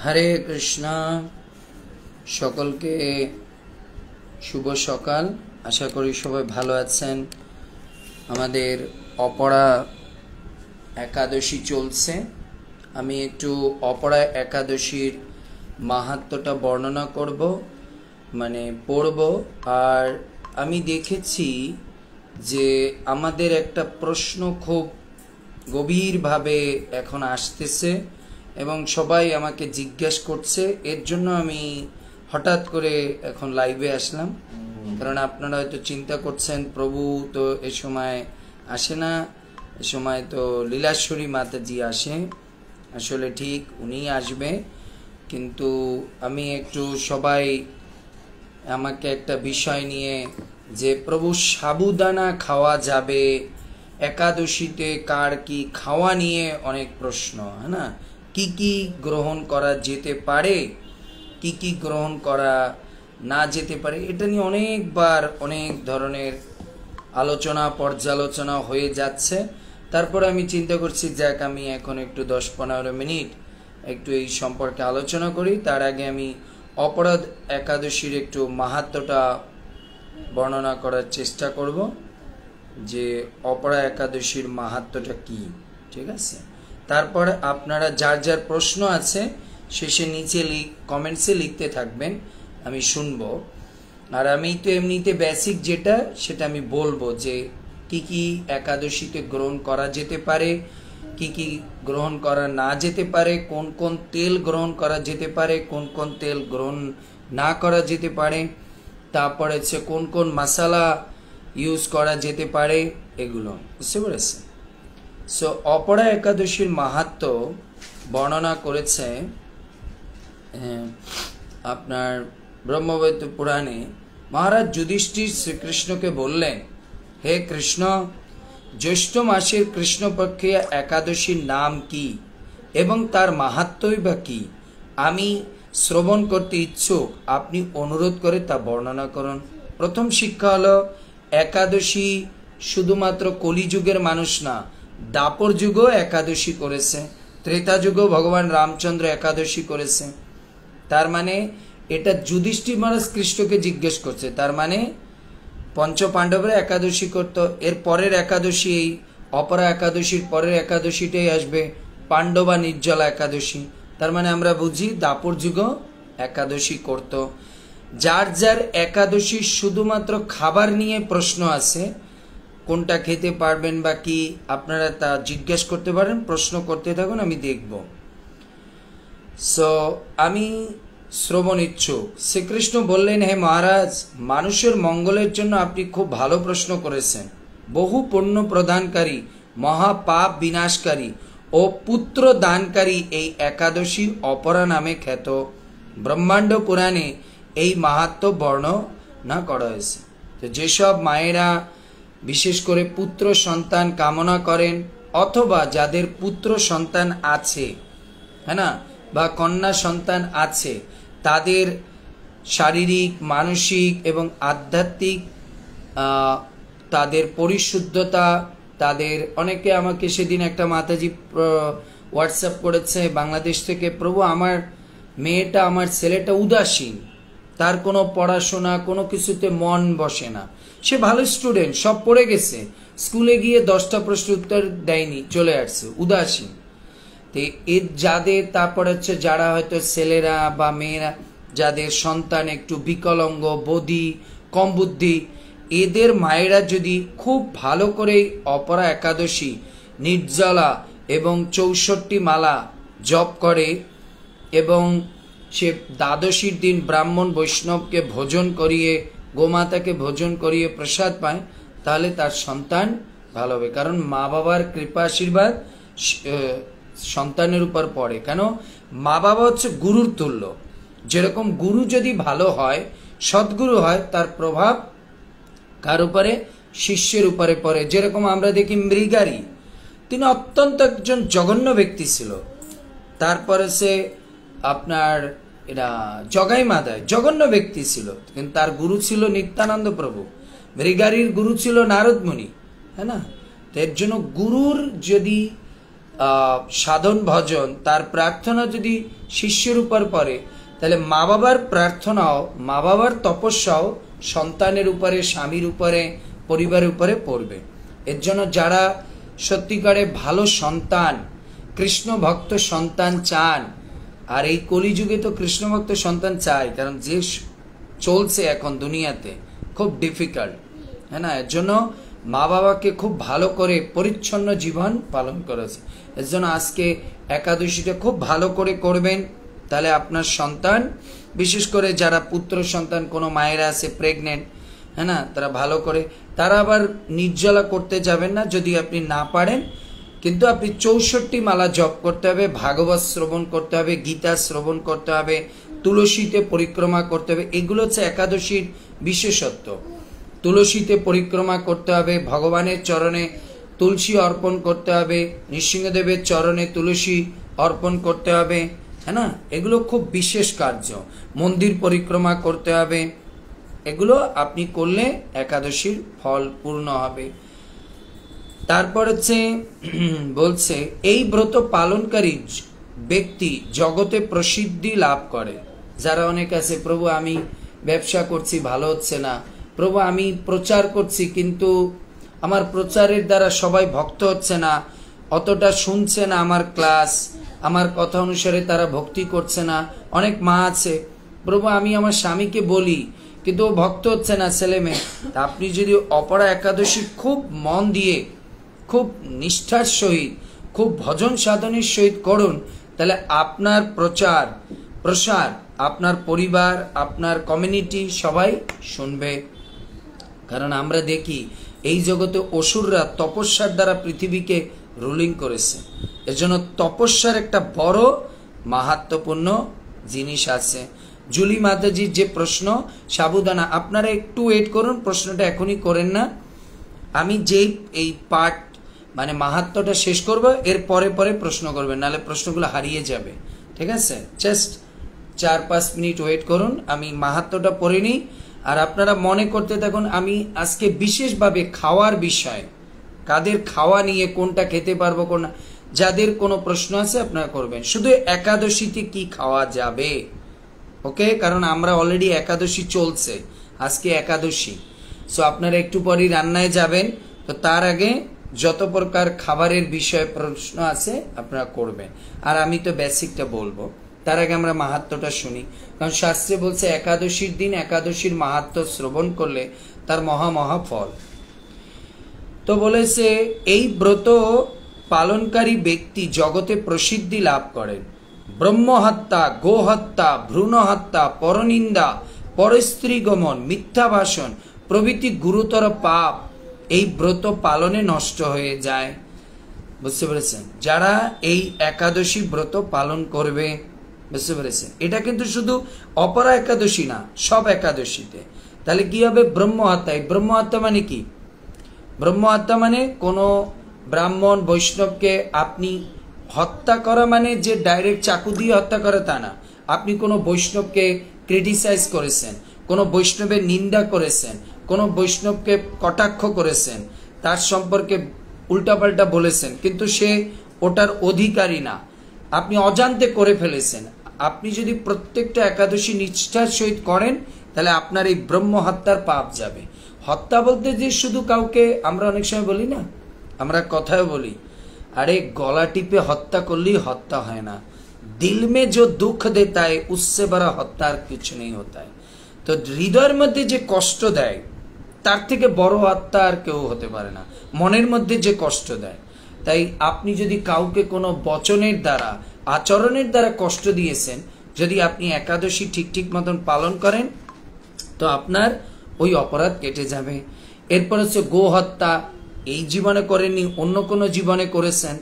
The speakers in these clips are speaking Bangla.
হরে কৃষ্ণ। সকলকে শুভ সকাল। আশা করি সবাই ভালো আছেন। আমাদের অপরা একাদশী চলছে। আমি একটু অপরা একাদশীর মাহাত্ম্যটা বর্ণনা করব, পড়ব। আর আমি দেখেছি যে আমাদের একটা প্রশ্ন খুব গভীরভাবে এখন আসতেছে এবং সবাই আমাকে জিজ্ঞেস করছে। এর জন্য আমি হঠাৎ করে এখন লাইভে আসলাম, কারণ আপনারা হয়তো চিন্তা করছেন প্রভু তো এ সময় আসে না, এ সময় তো লীলাশ্বরী মাতাজি আসে। আসলে ঠিক উনি আসবে, কিন্তু আমি একটু সবাই আমাকে একটা বিষয় নিয়ে যে প্রভু সাবুদানা খাওয়া যাবে একাদশীতে, কার কি খাওয়া নিয়ে অনেক প্রশ্ন, হ্যাঁ না, কি কি গ্রহণ করা যেতে পারে, কি কি গ্রহণ করা না যেতে পারে, এটা নিয়ে অনেকবার অনেক ধরনের আলোচনা পর্যালোচনা হয়ে যাচ্ছে। তারপরে আমি চিন্তা করছি যাক আমি এখন একটু 10-15 মিনিট একটু এই সম্পর্কে আলোচনা করি। তার আগে আমি অপরাধ একাদশীর একটু মাহাত্ম্যটা বর্ণনা করার চেষ্টা করব, যে অপরা একাদশীর মাহাত্ম্যটা কি, ঠিক আছে। তারপর আপনারা যার যার প্রশ্ন আছে শেষে নিচে কমেন্টসে লিখতে থাকবেন, আমি শুনবো। আর আমি তো এমনিতে বেসিক যেটা সেটা আমি বলবো, যে কি কি একাদশীতে গ্রহণ করা যেতে পারে, কি কি গ্রহণ করা না যেতে পারে, কোন কোন তেল গ্রহণ করা যেতে পারে, কোন কোন তেল গ্রহণ না করা যেতে পারে, তারপরে হচ্ছে কোন কোন মশলা ইউজ করা যেতে পারে, এগুলো বুঝতে পেরেছে। সো অপরা একাদশীর মাহাত্ম্য বর্ণনা করেছে আপনার ব্রহ্মবৈদ্য পুরাণে। মহারাজ যুধিষ্ঠির শ্রীকৃষ্ণকে বললেন, হে কৃষ্ণ, জ্যৈষ্ঠ মাসের কৃষ্ণপক্ষে একাদশীর নাম কি এবং তার মাহাত্ম্যই বা কি? আমি শ্রবণ করতে ইচ্ছুক, আপনি অনুরোধ করে তা বর্ণনা করুন। প্রথম শিক্ষা হলো, একাদশী শুধুমাত্র কলিযুগের মানুষ না, দাপর যুগও একাদশী করেছে, ত্রেতা যুগও ভগবান রামচন্দ্র একাদশী করেছে। তার মানে এটা যুধিষ্ঠির মহারাজ কৃষ্ণকে জিজ্ঞেস করছে, তার মানে পঞ্চ পাণ্ডবরা একাদশী করত, এর পরের একাদশী, এই অপরা একাদশীর পরের একাদশীটাই আসবে পাণ্ডবা নির্জলা একাদশী। তার মানে আমরা বুঝি দাপর যুগও একাদশী করত। যার যার একাদশী শুধুমাত্র খাবার নিয়ে প্রশ্ন আছে, কোনটা খেতে পারবেন বা কি, আপনারা তা জিজ্ঞেস করতে পারেন, প্রশ্ন করতে থাকুন, আমি দেখব। সো আমি শ্রবণ ইচ্ছুক। শ্রীকৃষ্ণ বললেন, হে মহারাজ, মানুষের মঙ্গলের জন্য আপনি খুব ভালো প্রশ্ন করেছেন। বহু পুণ্য প্রদানকারী, মহাপাপ বিনাশকারী ও পুত্র দানকারী এই একাদশী অপরা নামে খ্যাত। ব্রহ্মাণ্ড পুরাণে এই মাহাত্ম্য বর্ণনা করা হয়েছে। তো যেসব মায়েরা বিশেষ করে পুত্র সন্তান কামনা করেন, অথবা যাদের পুত্র সন্তান আছে, হ্যাঁ না, বা কন্যা সন্তান আছে, তাদের শারীরিক, মানসিক এবং আধ্যাত্মিক তাদের পরিশুদ্ধতা, তাদের অনেকে আমাকে সেদিন একটা মাতাজি হোয়াটসঅ্যাপ করেছে বাংলাদেশ থেকে, প্রভু আমার মেয়েটা, আমার ছেলেটা উদাসীন, তার কোনো পড়াশোনা কোনো কিছুতে মন বসে না, সে ভালো স্টুডেন্ট, সব পড়ে গেছে, স্কুলে গিয়ে 10টা প্রশ্ন উত্তর দেয়নি, চলে আসছে, উদাসীন। তো এর যাদের, তারপর হচ্ছে যারা হয়তো ছেলেরা বা মেয়েরা যাদের সন্তান একটু বিকলাঙ্গ, বধি, কম বুদ্ধি, এদের মায়েরা যদি খুব ভালো করে অপরা একাদশী নির্জলা এবং 64 মালা জপ করে এবং সে দ্বাদশীর দিন ব্রাহ্মণ বৈষ্ণবকে ভোজন করিয়ে, গোমাতাকে ভোজন করিয়ে প্রসাদ পায়, তাহলে তার সন্তান ভালো হবে। কারণ মা বাবার কৃপা আশীর্বাদ সন্তানের উপর পড়ে। কেন? মা বাবা হচ্ছে গুরুর তুল্য। যেরকম গুরু যদি ভালো হয়, সদ্গুরু হয়, তার প্রভাব কার উপরে? শিষ্যের উপরে পড়ে। যেরকম আমরা দেখি মৃগারী, তিনি অত্যন্ত একজন জঘন্য ব্যক্তি ছিল, তারপরে সে আপনার জগাই মাদায় জঘন্য ব্যক্তি ছিল, কিন্তু তার গুরু ছিল নিত্যানন্দ প্রভু। মৃগারীর গুরু ছিল নারদ মুনি, হ্যাঁ না। এর জন্য গুরুর যদি সাধন ভজন তার প্রার্থনা যদি শিষ্যের উপর পড়ে, তাহলে মা বাবার প্রার্থনাও, মা বাবার তপস্যাও সন্তানের উপরে, স্বামীর উপরে, পরিবারের উপরে পড়বে। এর জন্য যারা সত্যিকারে ভালো সন্তান, কৃষ্ণ ভক্ত সন্তান চান, আর এই কলিযুগে তো কৃষ্ণ ভক্ত সন্তান চাই, কারণ যে চলছে এখন দুনিয়াতে খুব ডিফিকাল্ট, হ্যাঁ না? এর জন্য মা বাবাকে খুব ভালো করে পরিচ্ছন্ন জীবন পালন করেছে। এর জন্য আজকে একাদশীটা খুব ভালো করে করবেন, তাহলে আপনার সন্তান, বিশেষ করে যারা পুত্র সন্তান, কোনো মায়েরা আছে প্রেগনেন্ট, হ্যাঁ না, তারা ভালো করে, তারা আবার নির্জলা করতে যাবেন না যদি আপনি না পারেন, কিন্তু আপনি 64 মালা জপ করতে হবে, ভাগবত শ্রবণ করতে হবে, গীতা শ্রবণ করতে হবে, তুলসীতে পরিক্রমা করতে হবে। এগুলো হচ্ছে একাদশীর বিশেষত্ব। তুলসীতে পরিক্রমা করতে হবে, ভগবানের চরণে তুলসী অর্পণ করতে হবে, নৃসিংহদেবের চরণে তুলসী অর্পণ করতে হবে, হ্যাঁ না? এগুলো খুব বিশেষ কার্য। মন্দির পরিক্রমা করতে হবে, এগুলো আপনি করলে একাদশীর ফল পূর্ণ হবে। তারপর হচ্ছে বলছে এই ব্রত পালনকারী ব্যক্তি জগতে প্রসিদ্ধি লাভ করে। যারা অনেক আছে, প্রভু আমি ব্যবসা করছি ভালো হচ্ছে না, প্রভু আমি প্রচার করছি কিন্তু আমার প্রচারের দ্বারা সবাই ভক্ত হচ্ছে না, অতটা শুনছে না আমার ক্লাস, আমার কথা অনুসারে তারা ভক্তি করছে না। অনেক মা আছে, প্রভু আমি আমার স্বামীকে বলি কিন্তু ও ভক্ত হচ্ছে না, ছেলে মেয়ে। তা আপনি যদি অপরা একাদশী খুব মন দিয়ে, খুব নিষ্ঠার সহিত, খুব ভজন সাধনের সহিত করুন, তাহলে আপনার প্রচার প্রসার, আপনার পরিবার, আপনার কমিউনিটি সবাই শুনবে। কারণ আমরা দেখি এই জগতে অসুররা তপস্যার দ্বারা পৃথিবীকে রুলিং করেছে। এর জন্য তপস্যার একটা বড় মাহাত্ম্যপূর্ণ জিনিস আছে। জুলি মাতাজির যে প্রশ্ন সাবুদানা, আপনারা একটু ওয়েট করুন, প্রশ্নটা এখনই করেন না। আমি যেই এই পার্ট মানে মাহাত্ম্যটা শেষ করব, এর পরে পরে প্রশ্ন করবেন, নাহলে প্রশ্নগুলো হারিয়ে যাবে। ঠিক আছে, জাস্ট 4-5 মিনিট ওয়েট করুন, আমি মাহাত্ম্যটা পড়ে নিই, আর আপনারা মনে করতে থাকুন। আমি আজকে বিশেষভাবে খাওয়ার বিষয়, কাদের খাওয়া নিয়ে, কোনটা খেতে পারবো কোনটা, যাদের কোনো প্রশ্ন আছে আপনারা করবেন। শুধু একাদশীতে কি খাওয়া যাবে, ওকে? কারণ আমরা অলরেডি একাদশী চলছে, আজকে একাদশী। সো আপনারা একটু পরই রান্নায় যাবেন, তো তার আগে যত প্রকার খাবারের বিষয়ে প্রশ্ন আছে আপনারা করবেন, আর আমি তো বেসিকটা বলবো। তার আগে আমরা মাহাত্ম্যটা শুনি, কারণ শাস্ত্রে বলছে একাদশীর দিন একাদশীর মাহাত্ম্য শ্রবণ করলে তার মহা ফল। তো বলেছে এই ব্রত পালনকারী ব্যক্তি জগতে প্রসিদ্ধি লাভ করেন। ব্রহ্মহত্যা, গোহত্যা, ভ্রূণহত্যা, পরনিন্দা, পরস্ত্রী গমন, মিথ্যা ভাষণ প্রভৃতি গুরুতর পাপ এই ব্রত পালনে নষ্ট হয়ে যায়। বুঝতে পেরেছেন? যারা এই একাদশী ব্রত পালন করবে, বুঝতে পেরেছেন? এটা কিন্তু শুধু অপরা একাদশী না, সব একাদশীতে। তাহলে কি হবে? ব্রহ্মহত্যা। এই ব্রহ্মহত্যা মানে কি? ব্রহ্মহত্যা মানে কোনো ব্রাহ্মণ বৈষ্ণবকে আপনি হত্যা করা, মানে যে ডাইরেক্ট চাকু দিয়ে হত্যা করা তা না। আপনি কোনো বৈষ্ণবকে ক্রিটিসাইজ করেছেন, কোনো বৈষ্ণবের নিন্দা করেছেন, কোনো বৈষ্ণবকে কটাক্ষ করেছেন, তার সম্পর্কে উল্টাপাল্টা বলেছেন, কিন্তু সে ওটার অধিকারী না, আপনি অজান্তে করে ফেলেছেন। আপনি যদি প্রত্যেকটা একাদশী নিষ্ঠার সহিত করেন, তাহলে আপনার এই ব্রহ্ম হত্যার পাপ যাবে। হত্যা বলতে যে শুধু কাউকে, আমরা অনেক সময় বলি না, আমরা কথায় বলি, अरे गला टिपे हत्या करली हत्या है ना, दिल में जो दुख देता है उससे बड़ा हत्या कुछ नहीं होता है। तो हृदय मध्य जे कष्ट देय तार थेके बड़ हत्या आर केउ होते पारे ना, मनेर मध्य जे कष्ट देय। ताई आपनी यदि काउके कोनो बचनेर द्वारा आचरणेर द्वारा कष्ट दिएছেন, यदि आपनी एकादशी ठीक ठीक मतन पालन करें तो आपनार ओई अपराध केटे जाबे। एरपर हच्छे गो हत्या, এই জীবনে করেননি, অন্য কোনো জীবনে করেছেন।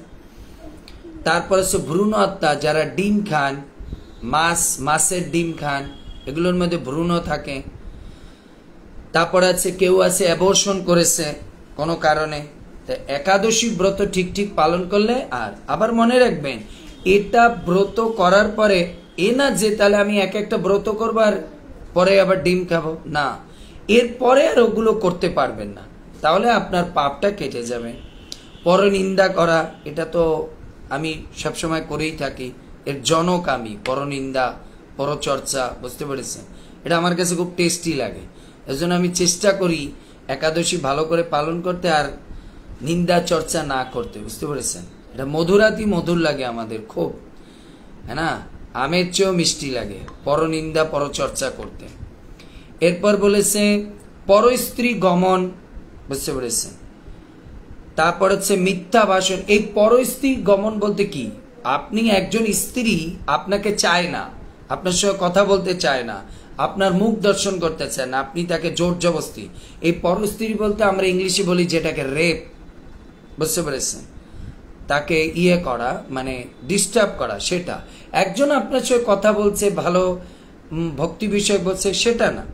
তারপর হচ্ছে ভ্রূণ হত্যা, যারা ডিম খান, মাছের ডিম খান, এগুলোর মধ্যে ভ্রূণ থাকে। তারপর আছে কেউ আছে অ্যাবর্শন করেছে কোনো কারণে। তো একাদশী ব্রত ঠিক ঠিক পালন করলে, আর আবার মনে রাখবেন এটা ব্রত করার পরে এ না যে তাহলে আমি এক একটা ব্রত করব আর পরে আবার ডিম খাবো না, এরপরে আর ওগুলো করতে পারবেন না, তাহলে আপনার পাপটা কেটে যাবে। পরনিন্দা করা, এটা তো আমি সবসময় করেই থাকি, এর জনক আমি, পরনিন্দা পরচর্চা, বুঝতে পেরেছেন? এটা আমার কাছে খুব টেস্টি লাগে, এজন্য আমি চেষ্টা করি একাদশী ভালো করে পালন করতে আর নিন্দা চর্চা না করতে, বুঝতে পেরেছেন? এটা মধুরাতি মধুর লাগে আমাদের খুব, হ্যাঁ না, আমের চেয়েও মিষ্টি লাগে পরনিন্দা পরচর্চা করতে। এরপর বলেছে পরস্ত্রী গমন, বুঝতে পেরেছেন? তারপর হচ্ছে মিথ্যা ভাষণ। এই পরস্ত্রী গমন বলতে কি? আপনি একজন স্ত্রী আপনাকে চায় না, আপনার সঙ্গে কথা বলতে চায় না, আপনার মুখ দর্শন করতে চায় না, আপনি তাকে জোর জবস্তি, এই পরস্ত্রী বলতে আমরা ইংলিশে বলি যেটাকে রেপ, বুঝতে পেরেছেন? তাকে করা মানে ডিস্টার্ব করা, সেটা। একজন আপনার সঙ্গে কথা বলছে, ভালো ভক্তি বিষয় বলছে, সেটা না।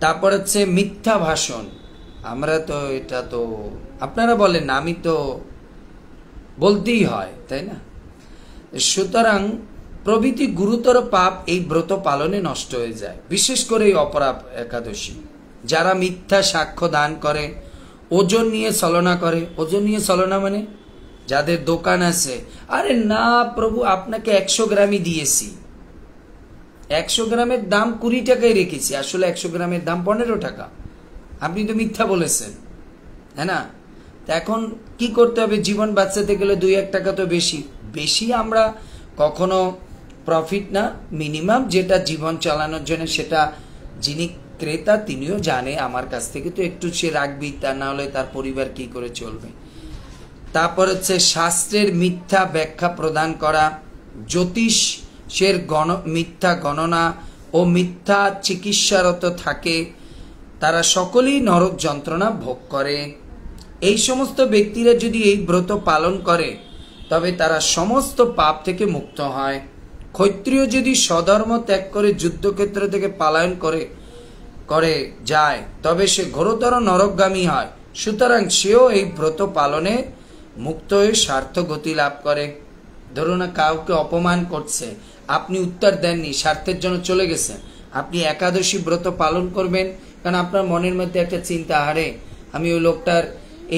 তারপর হচ্ছে মিথ্যা ভাষণ। আমরা তো এটা তো আপনারা বলেন না, আমি তো বলতেই হয়, তাই না? সুতরাং প্রভৃতি গুরুতর পাপ এই ব্রত পালনে নষ্ট হয়ে যায়, বিশেষ করে এই অপরা একাদশী। যারা মিথ্যা সাক্ষ্য দান করে, ওজন নিয়ে ছলনা করে। ওজন নিয়ে ছলনা মানে যাদের দোকান আছে, আরে না প্রভু আপনাকে 100 গ্রামই দিয়েছি, 100 গ্রামের দাম 20 টাকায় রেখেছি, আসলে 100 গ্রামের দাম 15 টাকা, আপনি তো মিথ্যা বলেছেন, হ্যাঁ না? তো এখন কি করতে হবে? জীবন বাঁচাতে গেলে 2-1 টাকা তো বেশি বেশি আমরা কখনো প্রফিট না, মিনিমাম যেটা জীবন চালানোর জন্য, সেটা যিনি ক্রেতা তিনিও জানে আমার কাছ থেকে তো একটু সে রাখবেই, তা না হলে তার পরিবার কি করে চলবে। তারপর হচ্ছে শাস্ত্রের মিথ্যা ব্যাখ্যা প্রদান করা, জ্যোতিষের মিথ্যা গণনা ও মিথ্যা চিকিৎসারত থাকে, তারা সকলেই নরক যন্ত্রণা ভোগ করে। এই সমস্ত ব্যক্তিরা যদি এই ব্রত পালন করে তবে তারা সমস্ত পাপ থেকে মুক্ত হয়। ক্ষত্রিয় যদি স্বধর্ম ত্যাগ করে যুদ্ধক্ষেত্র থেকে পলায়ন করে যায় তবে সে ঘোরতর নরকগামী হয়। সুতরাং সেও এই ব্রত পালনে মুক্ত হয়ে স্বার্থ গতি লাভ করে। ধরুন না, কাউকে অপমান করছে, আপনি উত্তর দেননি, স্বার্থের জন্য চলে গেছেন, আপনি একাদশী ব্রত পালন করবেন, কারণ আপনার মনের মধ্যে একটা চিন্তা, হারে আমি ওই লোকটার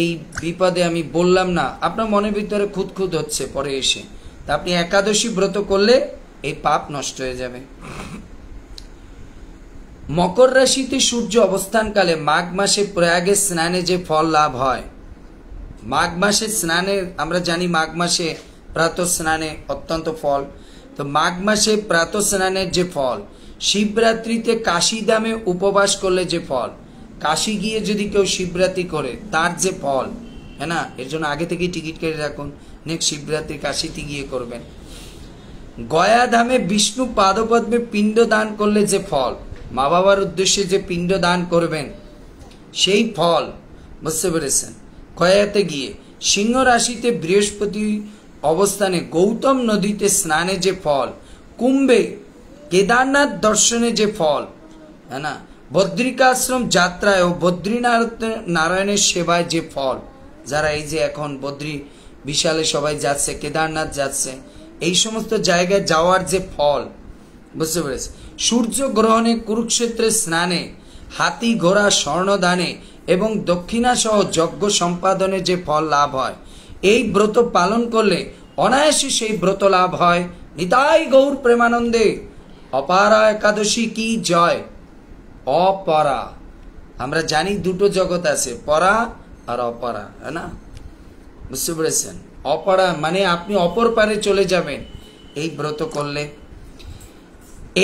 এই বিপদে আমি বললাম না, আপনার মনের ভিতরে খুঁতখুত হচ্ছে পরে এসে, তা আপনি একাদশী ব্রত করলে এই পাপ নষ্ট হয়ে যাবে। মকর রাশিতে সূর্য অবস্থানকালে মাঘ মাসে প্রয়াগে স্নানে যে ফল লাভ হয়, মাঘ মাসে স্নানে আমরা জানি মাঘ মাসে প্রাতঃ স্নানে অত্যন্ত ফল, তো মাঘ মাসে প্রাতঃ স্নানের যে ফল, শিবরাত্রিতে কাশী ধামে উপবাস করলে যে ফল, কাশী গিয়ে যদি কেউ শিবরাত্রি করে তার যে ফল, হ্যাঁ না, এর জন্য আগে থেকেই টিকিট কেটে রাখুন, নেক্সট শিবরাত্রি কাশীতে গিয়ে করবেন। গয়া ধামে বিষ্ণু পাদপদ্মে পিণ্ড দান করলে যে ফল, মা বাবার উদ্দেশ্যে যে পিণ্ড দান করবেন সেই ফল, বুঝতে পেরেছেন? গয়াতে গিয়ে সিংহ রাশিতে বৃহস্পতি অবস্থানে গৌতম নদীতে স্নানে যে ফল, কুম্ভে কেদারনাথ দর্শনে যে ফল, হ্যাঁ না, বদ্রিকাশ্রম যাত্রায় ও বদ্রীনারায়ণের সেবায় যে ফল, যারা এই যে এখন বদ্রী বিশালে সবাই যাচ্ছে, কেদারনাথ যাচ্ছে, এই সমস্ত জায়গায় যাওয়ার যে ফল, বুঝতে পেরেছে? সূর্য গ্রহণে, কুরুক্ষেত্রের স্নানে, হাতি ঘোড়া স্বর্ণদানে এবং দক্ষিণা সহ যজ্ঞ সম্পাদনে যে ফল লাভ হয়, এই ব্রত পালন করলে অনায়াসে সেই ব্রত লাভ হয়। নিতাই গৌর প্রেমানন্দে। অপারা একাদশী কি জয়। অপরা, আমরা জানি দুটো জগৎ আছে, পরা আর অপরা, হ্যাঁ না, বুঝতে পেরেছেন? অপরা মানে আপনি অপর পারে চলে যাবেন এই ব্রত করলে।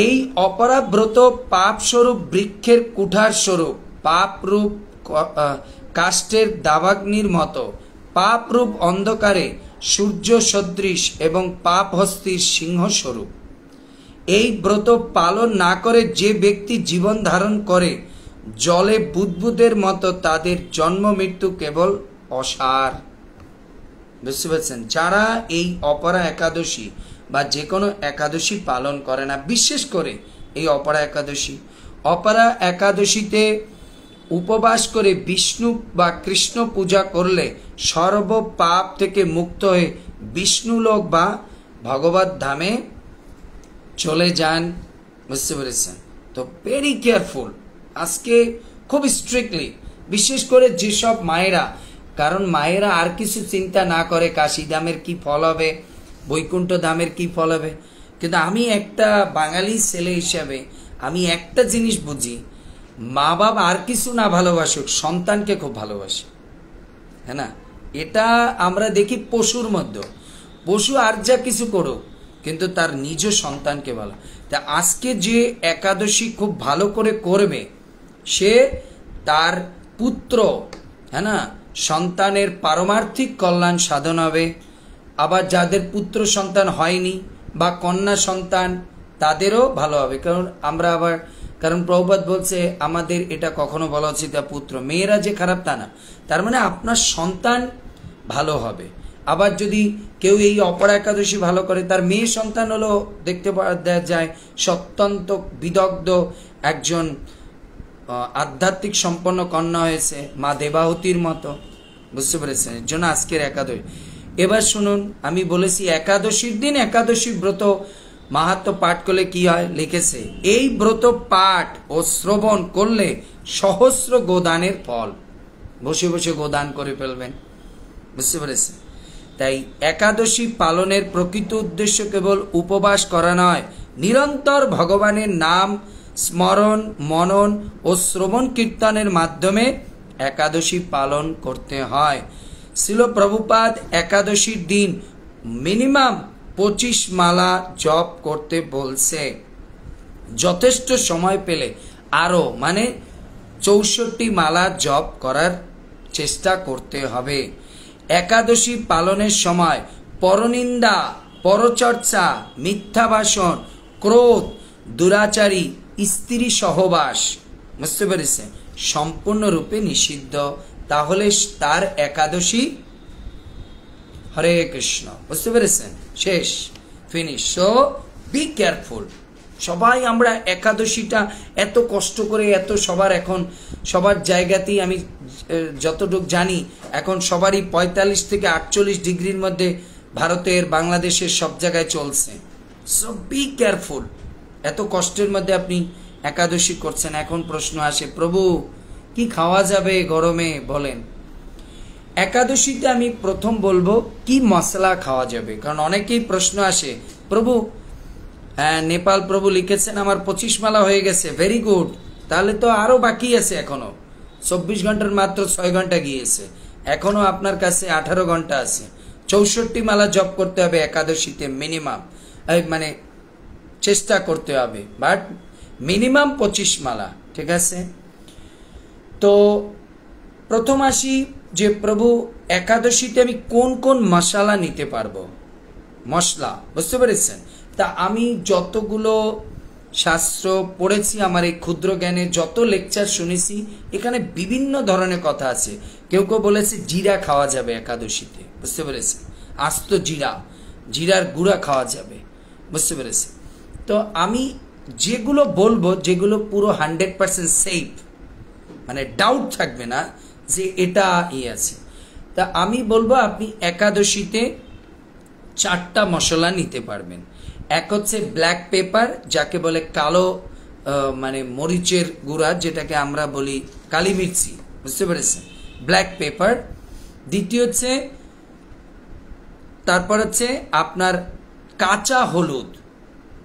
এই অপরা ব্রত পাপ স্বরূপ বৃক্ষের কুঠার স্বরূপ, পাপ রূপ কাষ্ঠের দাবাগ্নির মতো, পাপ রূপ অন্ধকারে সূর্য সদৃশ এবং পাপ হস্তির সিংহ স্বরূপ। এই ব্রত পালন না করে যে ব্যক্তি জীবন ধারণ করে জলে বুদবুদের মতো, তাদের জন্ম মৃত্যু কেবল অসার। বুঝতে পারছেন? যারা এই অপরা একাদশী বা যে কোনো একাদশী পালন করে না, বিশেষ করে এই অপরা একাদশীতে উপবাস করে বিষ্ণু বা কৃষ্ণ পূজা করলে সর্ব পাপ থেকে মুক্ত হয়ে বিষ্ণুলোক বা ভগবত ধামে চলে যান। বুঝতে পেরেছেন? তো ভেরি কেয়ারফুল, আজকে খুব স্ট্রিক্টলি, বিশেষ করে যেসব মায়েরা কারণ মায়েরা আর কিছু চিন্তা না করে কাশী ধামের কি ফল হবে, বৈকুণ্ঠ ধামের কি ফল হবে। কিন্তু আমি একটা বাঙালি ছেলে হিসাবে আমি একটা জিনিস বুঝি, মা বাবা আর কিছু না ভালোবাসুক, সন্তানকে খুব ভালোবাসে, হ্যাঁ না? এটা আমরা দেখি পশুর মধ্যে, পশু আর যা কিছু করুক কিন্তু তার নিজ সন্তানকে ভালো। তা আজকে যে একাদশী খুব ভালো করে করবে, সে তার পুত্র, হ্যাঁ না, সন্তানের পারমার্থিক কল্যাণ সাধন হবে। আবার যাদের পুত্র সন্তান হয়নি বা কন্যা সন্তান, তাদেরও ভালো হবে। কারণ প্রভুপাদ বলছে আমাদের এটা কখনো বলা উচিত না পুত্র, মেয়েরা যে খারাপ তা না, তার মানে আপনার সন্তান ভালো হবে। আবার যদি কেউ এই অপরা একাদশী ভালো করে, তার মেয়ে সন্তান হলো দেখতে পাওয়া যায় সত্যন্ত বিদগ্ধ একজন আধ্যাত্মিক সম্পন্ন কন্যা হয়েছে, মা দেবাহুতির মতো, বুঝতে পেরেছেন? এর জন্য আজকের একাদশী। এবার শুনুন, আমি বলেছি একাদশীর দিন একাদশী ব্রত মাহাত্ম্য পাঠ করলে কি হয়, লিখেছে এই ব্রত পাঠ ও শ্রবণ করলে সহস্র গোদানের ফল। বসে বসে গোদান করে ফেলবেন, বুঝতে পেরেছেন? তাই একাদশী পালনের প্রকৃত উদ্দেশ্য কেবল উপবাস করা নয়, নিরন্তর ভগবানের নাম স্মরণ, মনন ও শ্রবণ কীর্তনের মাধ্যমে একাদশী পালন করতে হয়। শ্রীল প্রভুপাদ একাদশীর দিন মিনিমাম 25 মালা জপ করতে বলছে। যথেষ্ট সময় পেলে আরো 64 মালা জপ করার চেষ্টা করতে হবে। একাদশী পালনের সময় পরনিন্দা, পরচর্চা, মিথ্যা ভাষণ, ক্রোধ, দুরাচারী স্ত্রী সহবাস, বুঝতে পেরেছেন, সম্পূর্ণরূপে নিষিদ্ধ। তাহলে তার একাদশী, হরে কৃষ্ণ, বুঝতে পেরেছেন, শেষ, ফিনিশ। So be careful. সবাই আমরা একাদশীটা এত কষ্ট করে, এত সবার জায়গাতেই আমি যতটুকু জানি এখন সবারই 45 থেকে 48 ডিগ্রির মধ্যে ভারতের, বাংলাদেশের সব জায়গায় চলছে। So be careful. এত কষ্টের মধ্যে আপনি একাদশী করছেন। এখন প্রশ্ন আসে, প্রভু কি খাওয়া যাবে গরমে বলেন? একাদশীতে আমি প্রথম বলবো কি মশলা খাওয়া যাবে, কারণ অনেকেই প্রশ্ন আসে, প্রভু নেপাল প্রভু লিখেছেন আমার 25 মালা হয়ে গেছে, ভেরি গুড, তাহলে তো আরো বাকি আছে, এখনো 24 ঘন্টার মাত্র 6 ঘন্টা গিয়েছে, এখনো আপনার কাছে 18 ঘন্টা আছে। 64 মালা জপ করতে হবে একাদশীতে মিনিমাম, চেষ্টা করতে হবে, বাট মিনিমাম 25 মালা, ঠিক আছে? তো প্রথম আসি যে প্রভু একাদশীতে আমি কোন কোন মশলা নিতে পারবো, মশলা, বুঝতে পেরেছেন? তা আমি যতগুলো শাস্ত্র পড়েছি, আমার এই ক্ষুদ্র জ্ঞানে যত লেকচার শুনেছি, এখানে বিভিন্ন ধরনের কথা আছে। কেউ কেউ বলেছে জিরা খাওয়া যাবে একাদশীতে, বুঝতে পেরেছেন, আস্ত জিরার গুঁড়া খাওয়া যাবে, বুঝতে পেরেছেন? তো আমি যেগুলো বলবো, যেগুলো পুরো 100% সেফ, ডাউট থাকবে না যে এটা আছে, তা আমি বলবো আপনি একাদশীতে 4টা মশলা নিতে পারবেন। এক হচ্ছে ব্ল্যাক পেপার, যাকে বলে কালো মরিচের গুঁড়া, যেটাকে আমরা বলি কালি মির্চি, বুঝতে পেরেছেন, ব্ল্যাক পেপার। দ্বিতীয় হচ্ছে, তারপর হচ্ছে আপনার কাঁচা হলুদ,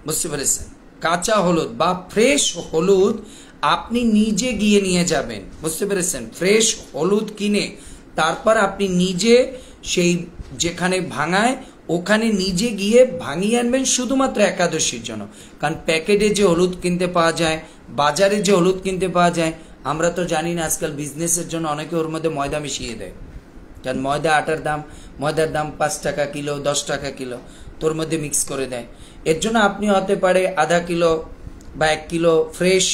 বুঝতে পেরেছেন, কাঁচা হলুদ বা ফ্রেশ হলুদ আপনি নিজে গিয়ে নিয়ে যাবেন, বুঝতে পেরেছেন, ফ্রেশ হলুদ কিনে তারপর আপনি নিজে সেই যেখানে ভাঙায় ওখানে নিজে গিয়ে ভাঙিয়ে আনবেন, শুধুমাত্র একাদশীর জন্য। কারণ প্যাকেটে যে হলুদ কিনতে পাওয়া যায়, বাজারে যে হলুদ কিনতে পাওয়া যায়, আমরা তো জানি না, আজকাল বিজনেসের জন্য অনেকে ওর মধ্যে ময়দা মিশিয়ে দেয়। কারণ ময়দার দাম 5 টাকা কিলো, 10 টাকা কিলো, তোর মধ্যে মিক্স করে দেয়। এর জন্য আপনি হতে পারে আধা কিলো বা 1 কিলো ফ্রেশ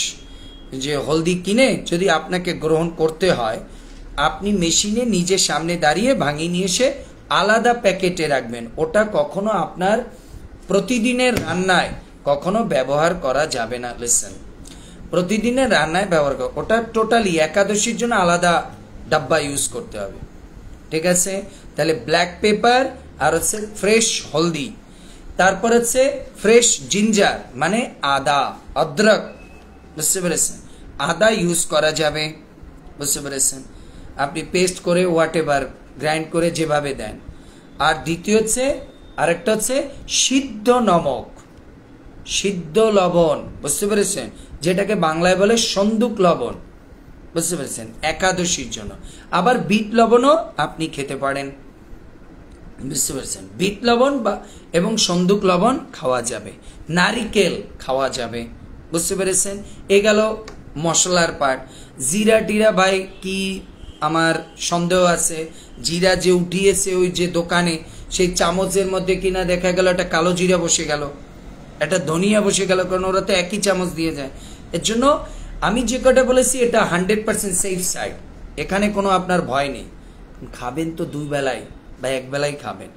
যে হলদি কিনে যদি আপনাকে গ্রহণ করতে হয়, আপনি মেশিনে নিজের সামনে দাঁড়িয়ে ভাঙিয়ে নিয়ে এসে আলাদা প্যাকেটে রাখবেন। ওটা কখনো আপনার প্রতিদিনের রান্নায় কখনো ব্যবহার করা যাবে না। লিসেন, প্রতিদিনের রান্নায় ব্যবহার করা, ওটা টোটালি একাদশীর জন্য আলাদা ডাব্বা ইউজ করতে হবে, ঠিক আছে? তাহলে ব্ল্যাক পেপার, আর হচ্ছে ফ্রেশ হলদি, তারপর হচ্ছে ফ্রেশ জিঞ্জার আদা, অদ্রক, বুঝতে পেরেছেন, আদা ইউজ করা যাবে, বুঝতে পেরেছেন। আপনি পেস্ট করে হোয়াটএভার গ্রাইন্ড করে যেভাবে দেন। আর দ্বিতীয় হচ্ছে আরেকটা হচ্ছে সিদ্ধ নমক, সিদ্ধ লবণ, বুঝতে পেরেছেন, যেটাকে বাংলায় বলে সন্দুক লবণ, বুঝতে পেরেছেন, একাদশীর জন্য। আবার বিট লবণও আপনি খেতে পারেন, বুঝতে পেরেছেন, বিট লবণ বা এবং সন্দুক লবণ খাওয়া যাবে, নারিকেল খাওয়া যাবে, বুঝতে পেরেছেন। এ গেল মশলার পার্ট। জিরা টিরা ভাই কি আমার সন্দেহ আছে, জিরা যে উঠিয়েছে ওই যে দোকানে, সেই চামচের মধ্যে কিনা দেখা গেল একটা কালো জিরা বসে গেল, একটা ধনিয়া বসে গেল, কারণ ওরা তো একই চামচ দিয়ে যায়। এর জন্য আমি যে কটা বলেছি এটা 100% সেফ সাইড, এখানে কোনো আপনার ভয় নেই। খাবেন তো দুই বেলায় বা এক বেলায় খাবেন,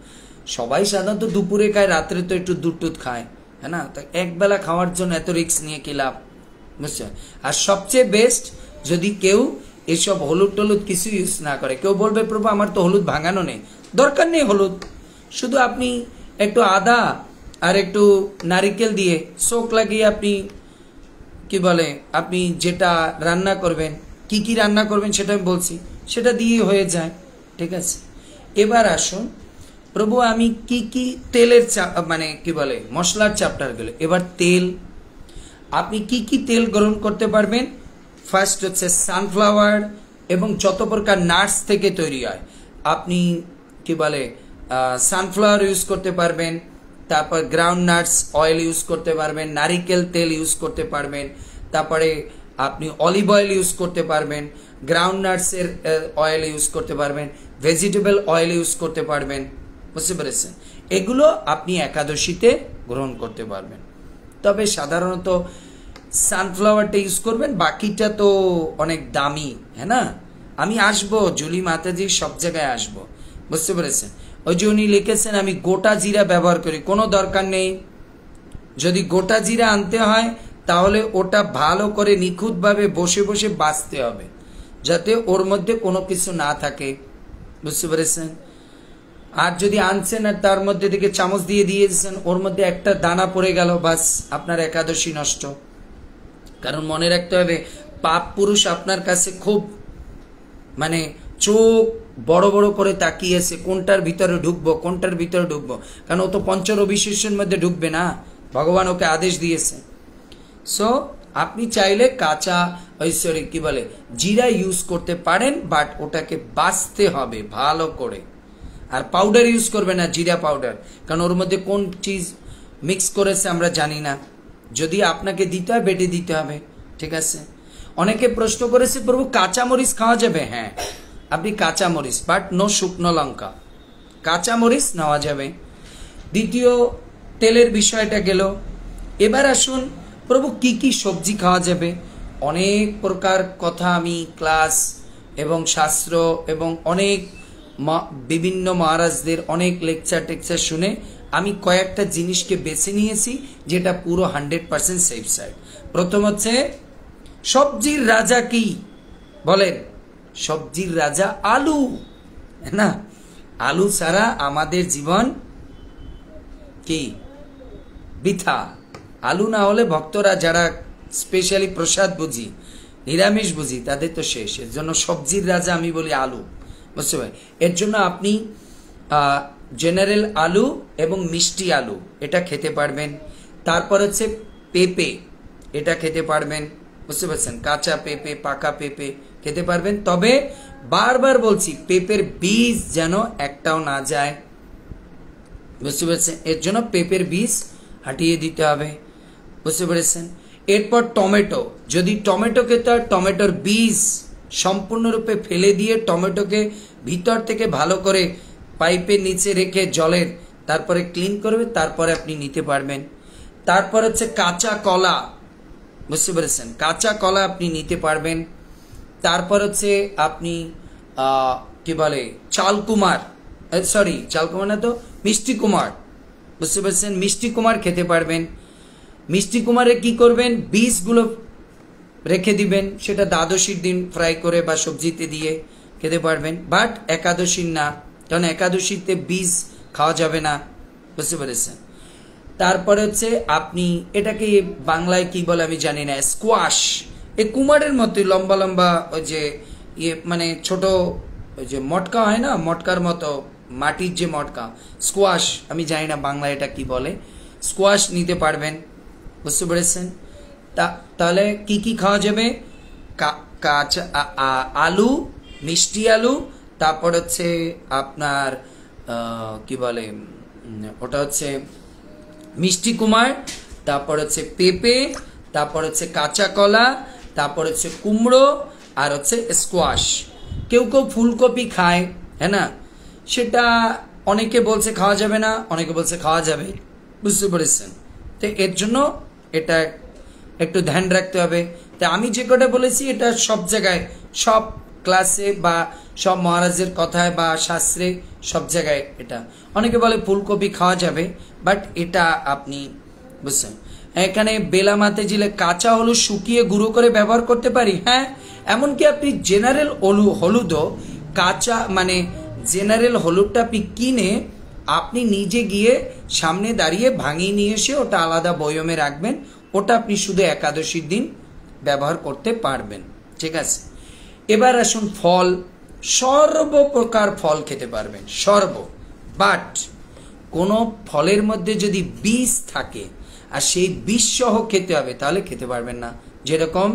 সবাই সাধারণত দুপুরে খায়, রাত্রে তো একটু দুধ টুধ খায়, হ্যাঁ না, তো এক বেলা খাওয়ার জন্য এত রিস্ক নিয়ে কি লাভ, বুঝছেন। আর সবচেয়ে বেস্ট যদি কেউ এসব হলুদ টলুদ কিছু ইউজ না করে। কেউ বলবে প্রভু আমার তো হলুদ ভাঙানো নেই, দরকার নেই হলুদ, শুধু আপনি একটু আদা আর একটু নারিকেল দিয়ে শোক লাগিয়ে আপনি কি বলে আপনি যেটা রান্না করবেন, কি কি রান্না করবেন সেটা আমি বলছি, সেটা দিয়ে হয়ে যায়, ঠিক আছে। এবার আসুন প্রভু আমি কি কি তেলের মানে কি বলে মশলার চ্যাপ্টার গেল। এবার তেল, আপনি কি কি তেল গ্রহণ করতে পারবেন। ফার্স্ট হচ্ছে সানফ্লাওয়ার এবং যত প্রকার নাটস থেকে তৈরি হয়, আপনি কি বলে সানফ্লাওয়ার ইউজ করতে পারবেন, তারপর গ্রাউন্ড নাটস অয়েল ইউজ করতে পারবেন, নারিকেল তেল ইউজ করতে পারবেন, তারপরে আপনি অলিভ অয়েল ইউজ করতে পারবেন, গ্রাউন্ড নাটসের অয়েল ইউজ করতে পারবেন, ভেজিটেবল অয়েল ইউজ করতে পারবেন, বুঝতে পেরেছেন। এগুলো আপনি একাদশীতে গ্রহণ করতে পারবেন। তবে সাধারণত সানফ্লাওয়ারটা ইউজ করবেন, বাকিটা তো অনেক দামি, হ্যাঁ না। আমি আসবো জুলি মাতাজির সব জায়গায় আসবো, বুঝতে পেরেছেন। ওই যে উনি লিখেছেন আমি গোটা জিরা ব্যবহার করি, কোনো দরকার নেই। যদি গোটা জিরা আনতে হয় তাহলে ওটা ভালো করে নিখুঁতভাবে বসে বসে বাছতে হবে, যাতে ওর মধ্যে কোনো কিছু না থাকে, বুঝতে পেরেছেন। আর যদি আনছেন আর তার মধ্যে থেকে চামচ দিয়ে দিয়েছেন, ওর মধ্যে একটা দানা পড়ে গেল, বাস আপনার একাদশী নষ্ট। কারণ মনে রাখতে হবে পাপ পুরুষ আপনার কাছে খুব মানে চোখ বড় বড় করে তাকিয়েছে, কোনটার ভিতরে ঢুকবো, কোনটার ভিতরে ঢুকবো, কারণ ও তো পঞ্চরবিশেষের মধ্যে ঢুকবে না, ভগবান ওকে আদেশ দিয়েছে। সো আপনি চাইলে কাঁচা সরি কি বলে জিরা ইউজ করতে পারেন, বাট ওটাকে বাছতে হবে ভালো করে। আর পাউডার ইউজ করবে না, জিরা পাউডার, কারণ ওর মধ্যে কোন চিজ মিক্স করেছে আমরা জানি না। যদি আপনাকে দিতে হয় বেটে দিতে হবে, ঠিক আছে। অনেকে প্রশ্ন করেছে প্রভু কাঁচামরিচ খাওয়া যাবে। হ্যাঁ, আপনি কাঁচামরিচ, বাট নো শুকনো লঙ্কা, কাঁচামরিচ নেওয়া যাবে। দ্বিতীয় তেলের বিষয়টা গেল। এবার আসুন প্রভু কি কি সবজি খাওয়া যাবে। অনেক প্রকার কথা আমি ক্লাস এবং শাস্ত্র এবং অনেক বিভিন্ন মহারাজদের অনেক লেকচার টেকচার শুনে আমি কয়েকটা জিনিসকে বেছে নিয়েছি যেটা পুরো 100% সেফ সাইড। প্রথম হচ্ছে সবজির রাজা কি বলেন, সবজির রাজা আলু, না, আলু ছাড়া আমাদের জীবন কি বৃথা। আলু না হলে ভক্তরা যারা স্পেশালি প্রসাদ বুঝি, নিরামিষ বুঝি, তাদের তো শেষ। এর জন্য সবজির রাজা আমি বলি আলু, বুঝতে পারি। এর জন্য আপনি জেনারেল আলু এবং মিষ্টি আলু এটা খেতে পারবেন। তারপর হচ্ছে পেঁপে, এটা খেতে পারবেন, বুঝতে পারছেন, কাঁচা পেঁপে পাকা পেঁপে খেতে পারবেন। তবে বারবার বলছি পেঁপের বীজ যেন একটাও না যায়, বুঝতে পেরেছেন। এর জন্য পেঁপের বীজ হাঁটিয়ে দিতে হবে, বুঝতে পেরেছেন। এরপর টমেটো, যদি টমেটো খেতে হয় টমেটোর বীজ সম্পূর্ণরূপে ফেলে দিয়ে টমেটোকে ভিতর থেকে ভালো করে পাইপের নিচে রেখে জলের তারপরে ক্লিন করবে, তারপরে আপনি নিতে পারবেন। তারপর হচ্ছে কাঁচা কলা, বুঝতে পেরেছেন, কাঁচা কলা আপনি নিতে পারবেন। তারপর হচ্ছে আপনি কি বলে চালকুমার, সরি চালকুমার না তো মিষ্টি কুমার, বুঝতে পেরেছেন, মিষ্টি কুমার খেতে পারবেন। মিষ্টি কুমারে কি করবেন, বীজগুলো রেখে দিবেন, সেটা দ্বাদশীর দিন ফ্রাই করে বা সবজিতে দিয়ে খেতে পারবেন, বাট একাদশীর না, কারণ একাদশীতে বীজ খাওয়া যাবে না, বুঝতে পেরেছেন। তারপরে হচ্ছে আপনি এটাকে বাংলায় কি বলে আমি জানি না, স্কোয়াশ, এই কুমারের মতোই লম্বা লম্বা ওই যে ইয়ে মানে ছোট ওই যে মটকা হয় না, মটকার মতো মাটির যে মটকা, স্কোয়াশ, আমি জানি না বাংলা এটা কি বলে, স্কোয়াশ নিতে পারবেন। বুঝতে পেরেছেন? তাহলে কি কি খাওয়া যাবে? কাঁচা আলু, মিষ্টি আলু, তারপর হচ্ছে আপনার কি বলে ওটা হচ্ছে মিষ্টি কুমার, তারপর হচ্ছে পেঁপে, তারপর হচ্ছে কাঁচা কলা, তারপর হচ্ছে কুমড়ো, আর হচ্ছে স্কোয়াশ। কেউ কেউ ফুলকপি খায়, হ্যাঁ না, সেটা অনেকে বলছে খাওয়া যাবে না, অনেকে বলছে খাওয়া যাবে। বুঝতে পেরেছেন? তো এর জন্য এটা একটু ধ্যান রাখতে হবে। তো আমি যে কটা বলেছি এটা সব জায়গায়, সব ক্লাসে বা সব মহারাজের কথায় বা শাস্ত্রে সব জায়গায় এটা। অনেকে বলে ফুলকপি খাওয়া যাবে, বাট এটা আপনি বুঝছেন। এখানে বেলা মাতে জিলে কাঁচা হলুদ শুকিয়ে গুঁড়ো করে ব্যবহার করতে পারি, হ্যাঁ। এমনকি আপনি জেনারেল হলুদও কাঁচা মানে জেনারেল হলুদটা আপনি কিনে আপনি নিজে গিয়ে সামনে দাঁড়িয়ে ভাঙিয়ে নিয়ে এসে ওটা আলাদা বয়মে রাখবেন, ওটা আপনি শুধু একাদশীর দিন ব্যবহার করতে পারবেন। ঠিক আছে, এবার আসুন ফল। সর্বপ্রকার ফল খেতে পারবেন, বাট কোনো ফলের মধ্যে যদি বিষ থাকে আর সেই বিষ সহ খেতে হবে তাহলে খেতে পারবেন না। যেরকম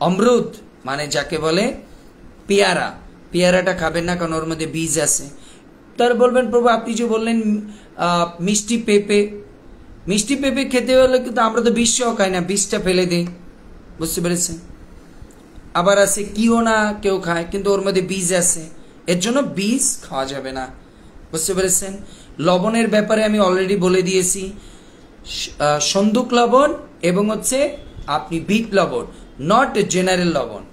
অমরুদ মানে যাকে বলে পেয়ারা, পেয়ারাটা খাবেন না কারণ ওর মধ্যে বীজ আছে। তার বলবেন প্রভু আপনি যে বললেন মিষ্টি পেঁপে, মিষ্টি পেঁপে খেতে হলে কিন্তু আমরা তো বিষ সহ খাই না, বীজটা ফেলে দিই। বুঝতে পেরেছেন? আবার আছে কিও না কেউ খায় কিন্তু ওর মধ্যে বীজ আছে, এর জন্য বীজ খাওয়া যাবে না। বুঝতে পেরেছেন? লবণের ব্যাপারে আমি অলরেডি বলে দিয়েছি, সন্দুক লবণ এবং হচ্ছে আপনি বিট লবণ, নট জেনারেল লবণ।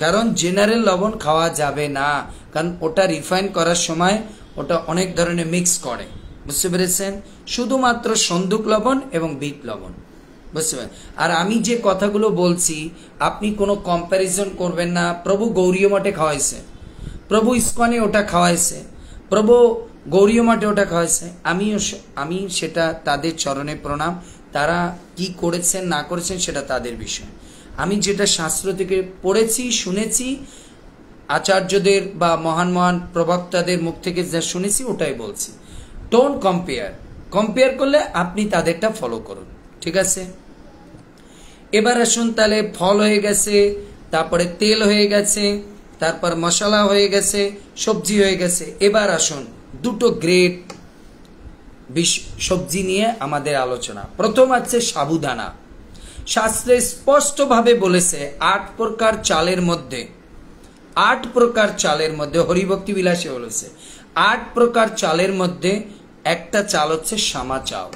কারণ জেনারেল লবণ খাওয়া যাবে না, কারণ ওটা রিফাইন করার সময় ওটা অনেক ধরনের মিক্স করে। বুঝতে পেরেছেন? শুধুমাত্র সন্দুক লবণ এবং বিট লবণ। বুঝতে পারেন? আর আমি যে কথাগুলো বলছি আপনি কোনো কম্প্যারিজন করবেন না। প্রভু গৌরীয় মঠে খাওয়াইছে, প্রভু ইস্কনে ওটা খাওয়াইছে, প্রভু গৌরীয় মঠে ওটা খাওয়াইছে। আমি সেটা তাদের চরণে প্রণাম, তারা কি করেছেন না করেছেন সেটা তাদের বিষয়। আমি যেটা শাস্ত্র থেকে পড়েছি শুনেছি, আচার্যদের বা মহান মহান প্রবক্তাদের মুখ থেকে যা শুনেছি ওটাই বলছি। ডোন্ট কম্পেয়ার করলে আপনি তাদেরটা ফলো করুন। ঠিক আছে, এবার আসুন তাহলে ফল হয়ে গেছে, তারপরে তেল হয়ে গেছে, তারপর মশলা হয়ে গেছে, সবজি হয়ে গেছে। এবার আসুন দুটো গ্রেট সবজি নিয়ে আমাদের আলোচনা। প্রথম আছে সাবুদানা। শাস্ত্রে স্পষ্টভাবে বলেছে 8 প্রকার চালের মধ্যে, 8 প্রকার চালের মধ্যে, হরিভক্তি বিলাসে বলেছে 8 প্রকার চালের মধ্যে একটা চাল হচ্ছে শামা চাউল।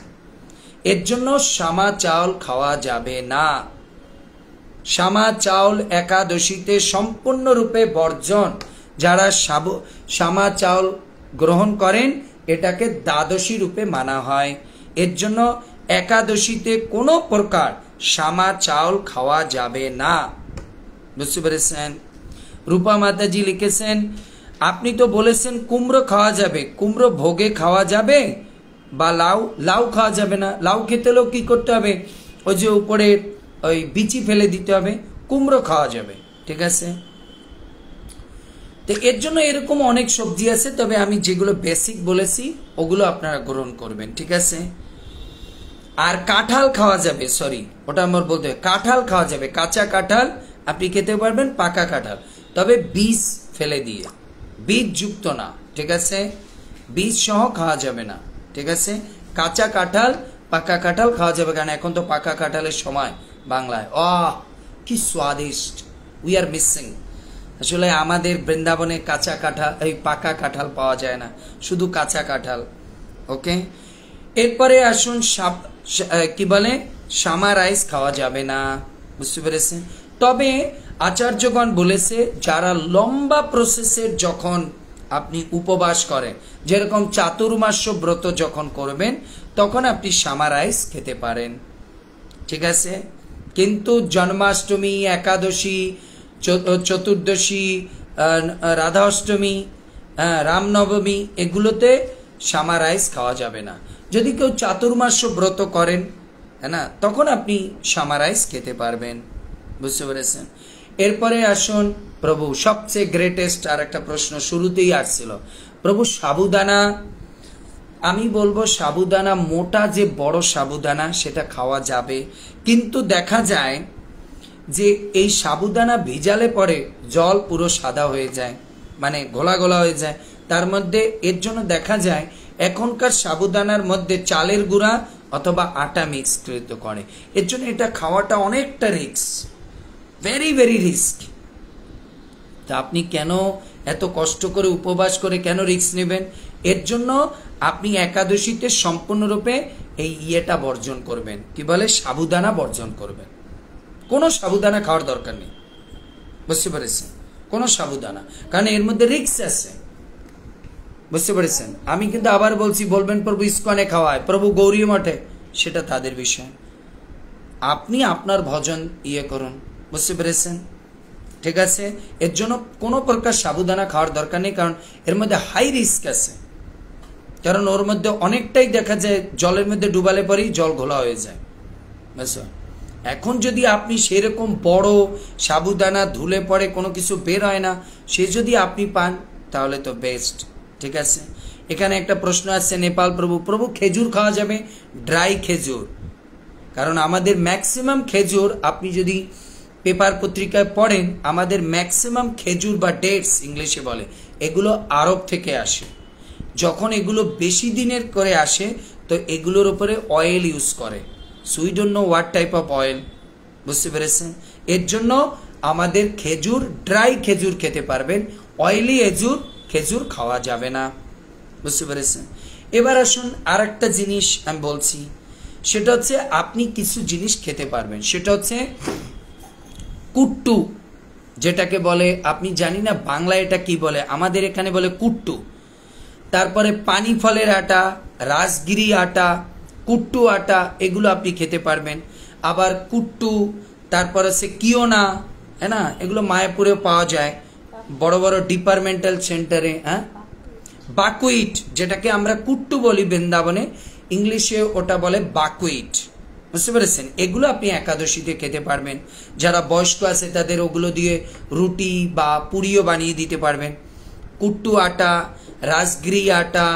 এর জন্য শামা চাউল খাওয়া যাবে না। শামা চাউল একাদশীতে সম্পূর্ণরূপে বর্জন। যারা শামা চাউল গ্রহণ করেন এটাকে দ্বাদশী রূপে মানা হয়। এর জন্য একাদশীতে কোনো প্রকার শামা চাউল খাওয়া যাবে না। বুঝতে পেরেছেন? রূপা মাতাজি লিখেছেন আপনি তো বলেছেন কুমড়ো খাওয়া যাবে, কুমড়ো ভোগে খাওয়া যাবে বা লাউ খাওয়া যাবে না। লাউ খেতে হলেও কি করতে হবে? ওই যে উপরে ওই বিচি ফেলে দিতে হবে। কুমড়ো খাওয়া যাবে। ঠিক আছে, তো এর জন্য এরকম অনেক সবজি আছে, তবে আমি যেগুলো বেসিক বলেছি ওগুলো আপনারা গ্রহণ করবেন। ঠিক আছে, আর কাঁঠাল খাওয়া যাবে, সরি ওটা আমার বলতে হবে, কাঁঠাল খাওয়া যাবে। কাঁচা কাঁঠাল আপনি খেতে পারবেন, পাকা কাঁঠাল, তবে বীজ ফেলে দিয়ে, বীজ যুক্ত না। ঠিক আছে, বীজ সহ খাওয়া যাবে না। ঠিক আছে, কাঁচা কাঁঠাল পাকা কাঁঠাল খাওয়া যাবে, কারণ এখন তো পাকা কাঁঠালের সময় বাংলায়। কি স্বাদিষ্ট, উই আর মিসিং। আসলে আমাদের বৃন্দাবনে কাঁচা কাঁঠাল, এই পাকা কাঁঠাল পাওয়া যায় না, শুধু কাঁচা কাঁঠাল। ওকে, এরপরে আসুন কি বলে শামা রাইস খাওয়া যাবে না। বুঝতে পেরেছেন? তবে আচার্যগণ বলেছে যারা লম্বা প্রসেসের যখন আপনি উপবাস করেন, যেরকম চাতুর্মাস্য ব্রত যখন করবেন তখন আপনি শামা রাইস খেতে পারেন। ঠিক আছে, কিন্তু জন্মাষ্টমী, একাদশী, চতুর্দশী, রাধা অষ্টমী, রামনবমী এগুলোতে শামা রাইস খাওয়া যাবে না। যদি কেউ চাতুর্মাস্য ব্রত করেন, হ্যাঁ না, তখন আপনি শামা রাইস খেতে পারবেন। বুঝতে পেরেছেন? এরপরে আসুন প্রভু সবচেয়ে গ্রেটেস্ট আর একটা প্রশ্ন শুরুতেই আসছিল, প্রভু সাবুদানা, আমি বলবো সাবুদানা মোটা যে বড় সাবুদানা সেটা খাওয়া যাবে, কিন্তু দেখা যায় যে এই সাবুদানা ভিজালে পরে জল পুরো সাদা হয়ে যায়, মানে ঘোলা ঘোলা হয়ে যায়। তার মধ্যে এর জন্য দেখা যায় এখনকার সাবুদানার মধ্যে চালের গুঁড়া অথবা আটা মিক্স করে, এর জন্য এটা খাওয়াটা অনেকটা রিস্ক, ভেরি ভেরি রিস্ক। তা আপনি কেন এত কষ্ট করে উপবাস করে কেন রিস্ক নেবেন? এর জন্য আপনি একাদশীতে সম্পূর্ণরূপে এই ইয়েটা বর্জন করবেন, কি বলে সাবুদানা বর্জন করবেন। কোনো সাবুদানা খাওয়ার দরকার নেই, বুঝতে পেরেছেন? কোনো সাবুদানা, কারণ এর মধ্যে রিস্ক আছে, বুঝতে পেরেছেন? আমি কিন্তু আবার বলছি, বলবেন প্রভু ইস্কনে খাওয়ায়, প্রভু গৌরী মঠে, সেটা তাদের বিষয়। আপনি আপনার ভজন ইয়ে করুন, বুঝতে পেরেছেন? ঠিক আছে, এর জন্য কোনো প্রকার সাবুদানা খাওয়ার দরকার নেই, কারণ এর মধ্যে হাই রিস্ক আছে, কারণ ওর মধ্যে অনেকটাই দেখা যায় জলের মধ্যে ডুবালে পরেই জল ঘোলা হয়ে যায়, বুঝছো? এখন যদি আপনি সেরকম বড় সাবুদানা ধুলে পরে কোনো কিছু বের হয় না, সে যদি আপনি পান তাহলে তো বেস্ট। ঠিক আছে, এখানে একটা প্রশ্ন আসছে নেপাল প্রভু, প্রভু খেজুর খাওয়া যাবে? ড্রাই খেজুর, কারণ আমাদের ম্যাক্সিমাম খেজুর, আপনি যদি পেপার পত্রিকায় পড়েন, আমাদের ম্যাক্সিমাম খেজুর বা ডেটস ইংলিশে বলে, এগুলো আরব থেকে আসে। যখন এগুলো বেশি দিনের করে আসে তো এগুলোর উপরে অয়েল ইউজ করে, so we don't know what type of oil, বুঝতে পেরেছেন? এর জন্য আমাদের খেজুর, ড্রাই খেজুর খেতে পারবেন, অয়েলি খেজুর খাওয়া যাবে না, বুঝতে পেরেছেন? এবার আসুন আর একটা জিনিস আমি বলছি, সেটা হচ্ছে আপনি কিছু জিনিস খেতে পারবেন, সেটা হচ্ছে কুট্টু, যেটাকে বলে, আপনি জানি না বাংলায় এটা কি বলে, আমাদের এখানে বলে কুট্টু। তারপরে পানি ফলের আটা, রাজগিরি আটা, কুট্টু আটা, এগুলো আপনি খেতে পারবেন। আবার কুট্টু, তারপর আছে কিওনা, হ্যাঁ না, এগুলো মায়াপুরেও পাওয়া যায়, বড় বড় ডিপার্টমেন্টাল সেন্টারে। হ্যাঁ, বাকুইট, যেটাকে আমরা কুট্টু বলি বৃন্দাবনে, ইংলিশে ওটা বলে বাকুইট, বুঝতে পেরেছেন? এগুলো আপনি একাদশীতে খেতে পারবেন। যারা বয়স্ক আছে তাদের ওগুলো দিয়ে রুটি বা পুরিও বানিয়ে দিতে পারবেন। কুট্টু আটা, রাজগিরি আটা,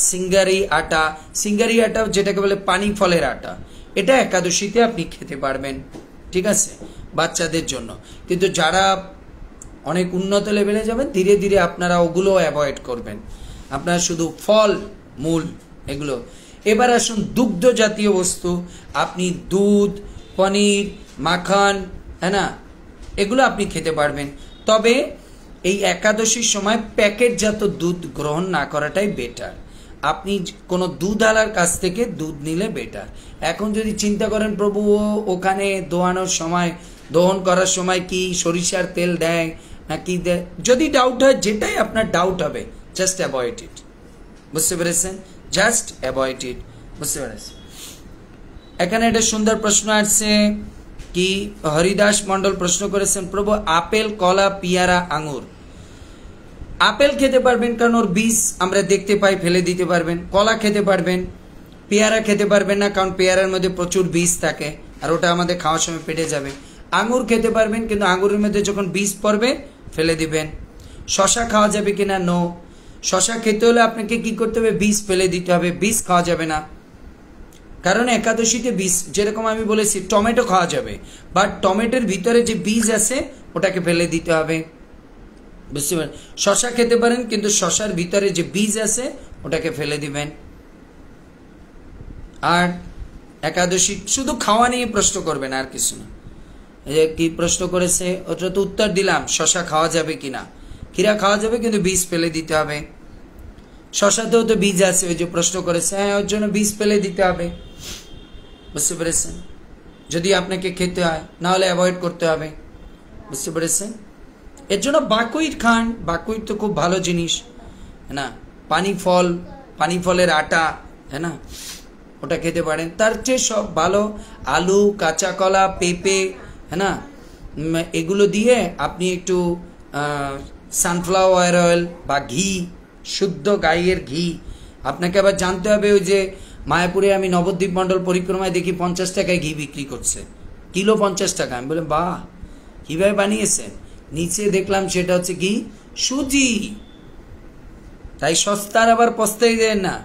সিঙ্গারি আটা, সিঙ্গারি আটা যেটাকে বলে পানি ফলের আটা, এটা একাদশীতে আপনি খেতে পারবেন। ঠিক আছে, বাচ্চাদের জন্য। কিন্তু যারা অনেক উন্নত লেভেলে যাবেন, ধীরে ধীরে আপনারা ওগুলো অ্যাভয়েড করবেন, আপনারা শুধু ফল মূল এগুলো। এবার আসুন দুগ্ধ জাতীয় বস্তু, আপনি দুধ, পনির, মাখন, হ্যাঁ না, এগুলো আপনি খেতে পারবেন। তবে এই একাদশীর সময় প্যাকেটজাত দুধ গ্রহণ না করাটাই বেটার, আপনি কোনো দুধওয়ালার কাছ থেকে দুধ নিলে বেটার। এখন যদি চিন্তা করেন প্রভু ওখানে দোয়ানোর সময়, দহন করার সময় কি সরিষার তেল দেয় না কি দেয়, যদি ডাউট হয়, যেটাই আপনার ডাউট হবে, জাস্ট অ্যাভয়েড ইট, বুঝতে পেরেছেন? জাস্ট অ্যাভয়েড ইট, বুঝতে পেরেছেন? এখানে একটা সুন্দর প্রশ্ন আসছে, কি হরিদাস মন্ডল প্রশ্ন করেছেন, প্রভু আপেল, কলা, পিয়ারা, আঙুর, আপেল খেতে পারবেন কারণ ওর বীজ আমরা দেখতে পাই, ফেলে দিতে পারবেন। কলা খেতে পারবেন, পেয়ারা খেতে পারবেন না, কারণ পেয়ারার মধ্যে প্রচুর বীজ থাকে আর ওটা আমাদের খাওয়ার সময় পেটে যাবে। আঙুর খেতে পারবেন, কিন্তু আঙুরের মধ্যে যখন বীজ পড়বে ফেলে দিবেন। শশা খাওয়া যাবে কিনা? নো। শশা খেতে হলে আপনাকে কি করতে হবে? বীজ ফেলে দিতে হবে, বীজ খাওয়া যাবে না, কারণ একাদশীতে বীজ, যেরকম আমি বলেছি টমেটো খাওয়া যাবে, বাট টমেটোর ভিতরে যে বীজ আছে ওটাকে ফেলে দিতে হবে, বুঝতে পারেন? শশা খেতে পারেন, কিন্তু শশার ভিতরে যে বীজ আছে ওটাকে ফেলে দিবেন। আর একাদশী শুধু খাওয়া নিয়ে প্রশ্ন করবেন, আর কিছু না। কি প্রশ্ন করেছে ওটা তো উত্তর দিলাম, শশা খাওয়া যাবে কিনা। ক্ষীরা খাওয়া যাবে, কিন্তু বীজ ফেলে দিতে হবে। শশাতেও তো বীজ আছে, ওই যে প্রশ্ন করেছে, হ্যাঁ, ওর জন্য বীজ ফেলে দিতে হবে, বুঝতে পেরেছেন? যদি আপনাকে খেতে হয়, না হলে অ্যাভয়েড করতে হবে, বুঝতে পেরেছেন? এর জন্য বাকুইট খান, বাকুইট তো খুব ভালো জিনিস, হ্যাঁ না, পানি ফলের আটা, হ্যাঁ না, ওটা খেতে পারেন। তার চেয়ে সব ভালো আলু, কাঁচা কলা, পেঁপে, হ্যাঁ না, এগুলো দিয়ে আপনি একটু সানফ্লাওয়ার অয়েল বা ঘি, শুদ্ধ গাইয়ের ঘি। আপনাকে আবার জানতে হবে, ওই যে মায়াপুরে আমি নবদ্বীপ মণ্ডল পরিক্রমায় দেখি 50 টাকায় ঘি বিক্রি করছে, কিলো 50 টাকা। আমি বললাম বাহ, কিভাবে বানিয়েছেন? নিচে দেখলাম সেটা হচ্ছে কি সুজি। তাই সস্তার আবার পস্তাই দেন না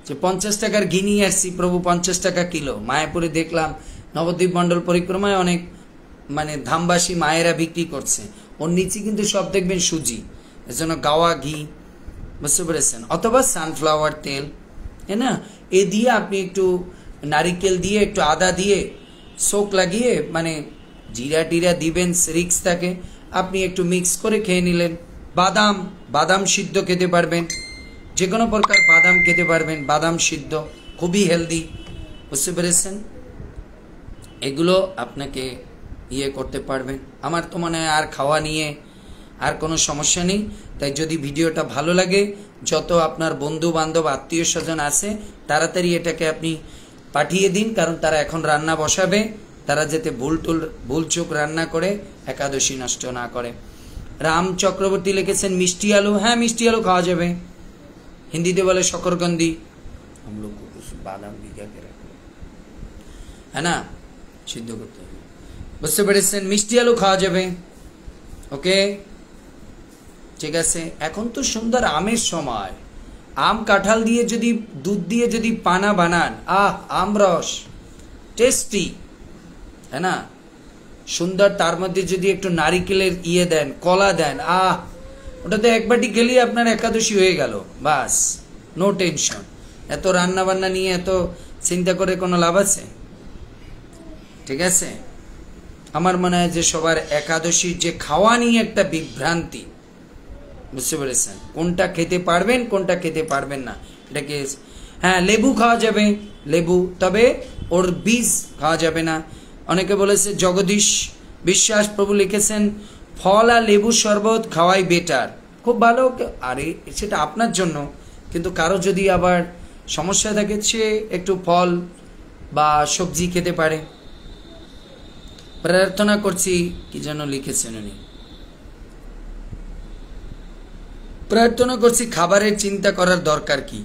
যে 50 টাকার ঘি নিয়ে আসছি প্রভু 50 টাকা কিলো। মায়াপুরে দেখলাম নবদ্বীপ মণ্ডল পরিক্রমায় অনেক মানে ধামবাসী মায়েরা বিক্রি করছে, ওর নিচে কিন্তু সব দেখবেন সুজি, এর জন্য গাওয়া ঘি, বুঝতে পেরেছেন? অথবা সানফ্লাওয়ার তেল, হ্যাঁ না, এ দিয়ে আপনি একটু নারিকেল দিয়ে একটু আদা দিয়ে শোক লাগিয়ে মানে জিরা টিরা দিবেন, রিক্স থাকে, আপনি একটু মিক্স করে খেয়ে নিলেন। বাদাম, বাদাম সিদ্ধ খেতে পারবেন, যে কোনো প্রকার বাদাম খেতে পারবেন, বাদাম সিদ্ধ খুবই হেলদি, বুঝতে পেরেছেন? এগুলো আপনাকে ইয়ে করতে পারবেন। আমার তো মনে হয় আর খাওয়া নিয়ে আর কোনো সমস্যা নেই। তাই যদি ভিডিওটা ভালো লাগে, যত আপনার বন্ধু বান্ধব আত্মীয় স্বজন আছে তাড়াতাড়ি এটাকে আপনি পাঠিয়ে দিন, কারণ তারা এখন রান্না বসাবে, তারা যাতে ভুলচুক রান্না করে একাদশী নষ্ট না করে। রাম চক্রবর্তী লিখেছেন মিষ্টি আলু, হ্যাঁ মিষ্টি আলু খাওয়া যাবে, হিন্দিতে বলে शकरकंदी, हम लोग को कुछ बादाम भिगा के रखो, है ना, সিদ্ধ করতে হবে, বুঝতে পেরেছেন? মিষ্টি আলু খাওয়া যাবে, ওকে, ঠিক আছে। এখন তো সুন্দর আমের সময়, আম কাঁঠাল দিয়ে যদি দুধ দিয়ে যদি পানা বানান, আমরস টেস্টি, है ना, সুন্দর, তার মধ্যে যদি একটু নারিকেলের ইয়ে দেন, কলা দেন, ওটাতে এক বাটি গেলে আপনার একাদশী হয়ে গেল, বাস, নো টেনশন। এত রান্না বান্না নিয়ে এত চিন্তা করে কোনো লাভ আছে? ঠিক আছে, আমার মনে হয় যে সবার একাদশীর যে খাওয়া নিয়ে একটা বিভ্রান্তি, বুঝতে পেরেছেন? কোনটা খেতে পারবেন কোনটা খেতে পারবেন না, এটাকে, হ্যাঁ লেবু খাওয়া যাবে, লেবু, তবে ওর বীজ খাওয়া যাবে না। অনেকে বলেছে, জগদীশ বিশ্বাস প্রভু লিখেছেন ফল আর লেবু শরবত খাওয়াই বেটার, খুব ভালো, আরে সেটা আপনার জন্য, কিন্তু কারো যদি আবার সমস্যা থাকে সে একটু ফল বা সবজি খেতে পারে। প্রার্থনা করছি, কি যেন লিখেছেন উনি, প্রার্থনা করছি খাবারের চিন্তা করার দরকার কি,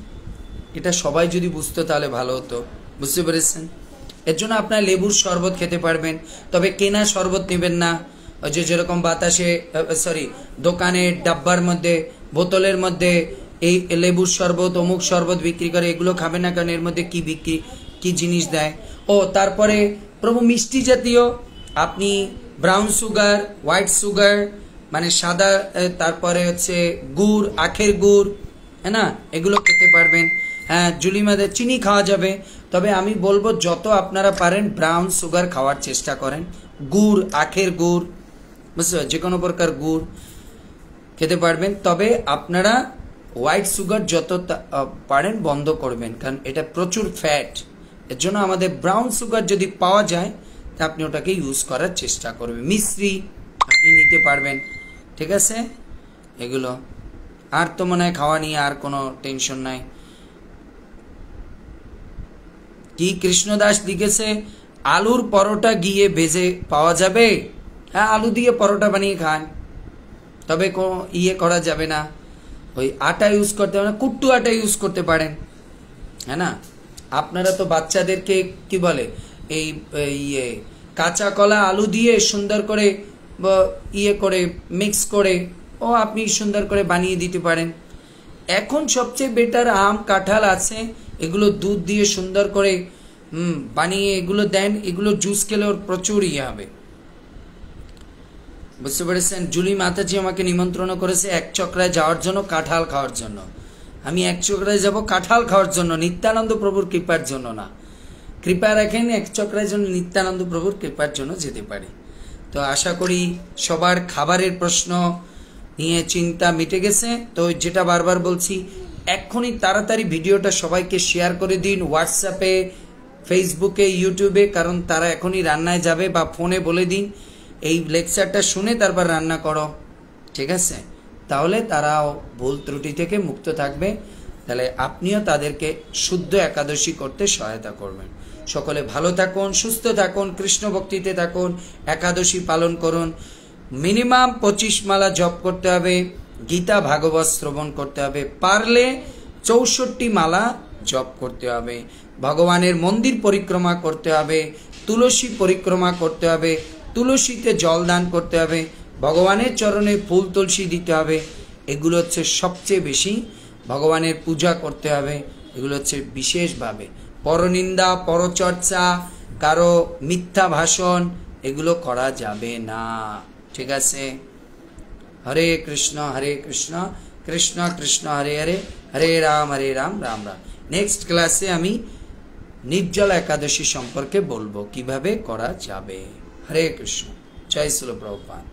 এটা সবাই যদি বুঝতো তাহলে ভালো হতো, বুঝতে পেরেছেন? এর জন্য আপনার লেবুর শরবত খেতে পারবেন, তবে কেনা শরবত নেবেন না, ওই যে যেরকম বাতাসে দোকানে ডাব্বার মধ্যে বোতলের মধ্যে এই লেবুর শরবত অমুক শরবত বিক্রি করে, এগুলো খাবেন না, কারণ এর মধ্যে কি জিনিস দেয়। ও তারপরে প্রভু মিষ্টি জাতীয়, আপনি ব্রাউন সুগার, হোয়াইট সুগার মানে সাদা, তারপরে হচ্ছে গুড়, আখের গুড়, হ্যাঁ না, এগুলো খেতে পারবেন। হ্যাঁ, জুলি মাদের চিনি খাওয়া যাবে, তবে আমি বলবো যত আপনারা পারেন ব্রাউন সুগার খাওয়ার চেষ্টা করেন, গুড়, আখের গুড়, বুঝতে, যে কোনো প্রকার গুড় খেতে পারবেন, তবে আপনারা হোয়াইট সুগার যত পারেন বন্ধ করবেন, কারণ এটা প্রচুর ফ্যাট। এর জন্য আমাদের ব্রাউন সুগার যদি পাওয়া যায় তা আপনি ওটাকে ইউজ করার চেষ্টা করবেন। মিশ্রি আপনি নিতে পারবেন, ঠিক আছে? এগুলো আর তো মনে হয় খাওয়া নিয়ে আর কোনো টেনশন নাই। কি কৃষ্ণদাস লিখেছে আলুর পরোটা গিয়ে ভেজে পাওয়া যাবে, হ্যাঁ আলু দিয়ে পরোটা বানিয়ে খান, তবে কোনো ইয়ে করা যাবে না, ওই আটা ইউজ করতে হবে না, কুট্টু আটা ইউজ করতে পারেন, হ্যাঁ না। আপনারা তো বাচ্চাদেরকে কি বলে এই ইয়ে কাঁচা কলা আলু দিয়ে সুন্দর করে ইয়ে করে মিক্স করে ও আপনি সুন্দর করে বানিয়ে দিতে পারেন। এখন সবচেয়ে বেটার আম কাঁঠাল আছে, এগুলো দুধ দিয়ে সুন্দর করে বানিয়ে এগুলো দেন, এগুলো জুস খেলে ওর প্রচুর ইয়ে হবে, বুঝতে পেরেছেন? জুলি মাতাজি আমাকে নিমন্ত্রণ করেছে এক চক্রায় যাওয়ার জন্য, কাঁঠাল খাওয়ার জন্য। আমি এক চক্রায় যাব কাঁঠাল খাওয়ার জন্য, নিত্যানন্দ প্রভুর কৃপার জন্য না। কৃপা রাখেন, এক চক্রায় জন্য নিত্যানন্দ প্রভুর কৃপার জন্য যেতে পারি। তো আশা করি সবার খাবারের প্রশ্ন নিয়ে চিন্তা মিটে গেছে। তো যেটা বারবার বলছি, এক্ষুনি তাড়াতাড়ি ভিডিওটা সবাইকে শেয়ার করে দিন, হোয়াটসঅ্যাপে, ফেসবুকে, ইউটিউবে, কারণ তারা এখনই রান্নায় যাবে, বা ফোনে বলে দিন এই লেকচারটা শুনে তারপর রান্না করো, ঠিক আছে? তাহলে তারাও ভুল ত্রুটি থেকে মুক্ত থাকবে, তাহলে আপনিও তাদেরকে শুদ্ধ একাদশী করতে সহায়তা করবেন। সকলে ভালো থাকুন, সুস্থ থাকুন, কৃষ্ণ ভক্তিতে থাকুন, একাদশী পালন করুন। মিনিমাম 25 মালা জপ করতে হবে, গীতা ভাগবত শ্রবণ করতে হবে, পারলে 64 মালা জপ করতে হবে, ভগবানের মন্দির পরিক্রমা করতে হবে, তুলসী পরিক্রমা করতে হবে, তুলসীতে জল দান করতে হবে, ভগবানের চরণে ফুল তুলসী দিতে হবে, এগুলো হচ্ছে সবচেয়ে বেশি ভগবানের পূজা করতে হবে। এগুলো হচ্ছে বিশেষভাবে পরনিন্দা, পরচর্চা, কারো মিথ্যা ভাষণ এগুলো করা যাবে না। ঠিক আছে? হরে কৃষ্ণ কৃষ্ণ কৃষ্ণ হরে হরে, হরে রাম রাম রাম। নেক্সট ক্লাসে আমি নির্জলা একাদশী সম্পর্কে বলবো কিভাবে করা যাবে। হরে কৃষ্ণ। জয় শ্রীল প্রভুপাদ।